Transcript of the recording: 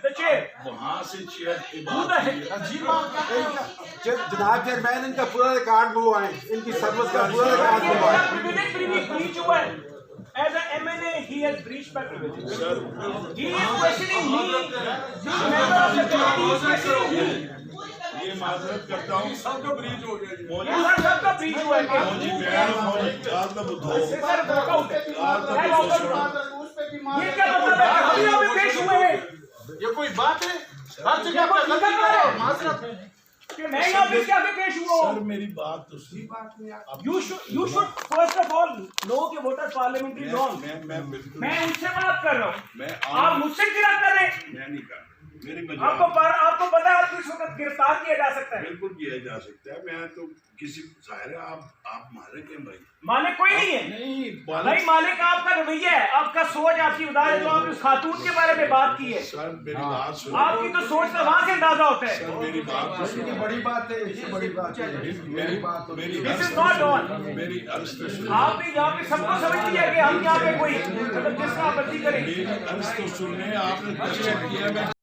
the chair. वहाँ से chair की Who the heck? जनाब चेयरमैन इनका पूरा रिकॉर्ड बुलवाएं, इनकी सर्विस का पूरा रिकॉर्ड बुलवाएं। Privilege breach हुआ है. As an MNA, he has breached my privilege. He is questioning me. This member of the committee is questioning me. ये माजरत करता हूँ सबका ब्रीच हो गया ये सर सबका breach हुआ है क्या? मौजी बयान मौजी काल तब उठो सर walkout है. है walkout. ये क्या मतलब है? हम यहाँ पे पेश हुए हैं. ये कोई बात है? हर जगह कोई पर दिक्कत है? कि मैं यहाँ पे क्या पे पेश हुआ सर हूँ? मेरी बात तो सुनिए You should first of all know कि what are parliamentary norms. मैं बिल्कुल मैं उनसे बात कर रहा हूँ. मैं आप मुझसे गिरफ्तार कर रहे हैं. मैं नहीं कर मेरी आपको मजाक आपको पता है आपको इस वक्त गिरफ्तार किया जा सकता है. बिल्कुल किया जा सकता है मैं तो किसी जाहिर है आप मालिक हैं भाई मालिक कोई नहीं है. नहीं भाई मालिक आपका रवैया है, आपका सोच, आपकी उदार है. जो आपने उस खातून के बारे में बात की है, सर मेरी बात सुनो आपकी तो सोच का वहां से अंदाजा होता है. सर मेरी बात तो सुनो बड़ी बात है, इससे बड़ी बात है। मेरी बात This is not on. मेरी अर्ज तो सुनो आपने यहाँ पे सबको समझ लिया कि हम यहाँ पे कोई मतलब जिसका मर्जी करें. मेरी अर्ज तो सुनने आपने क्वेश्चन किया मैं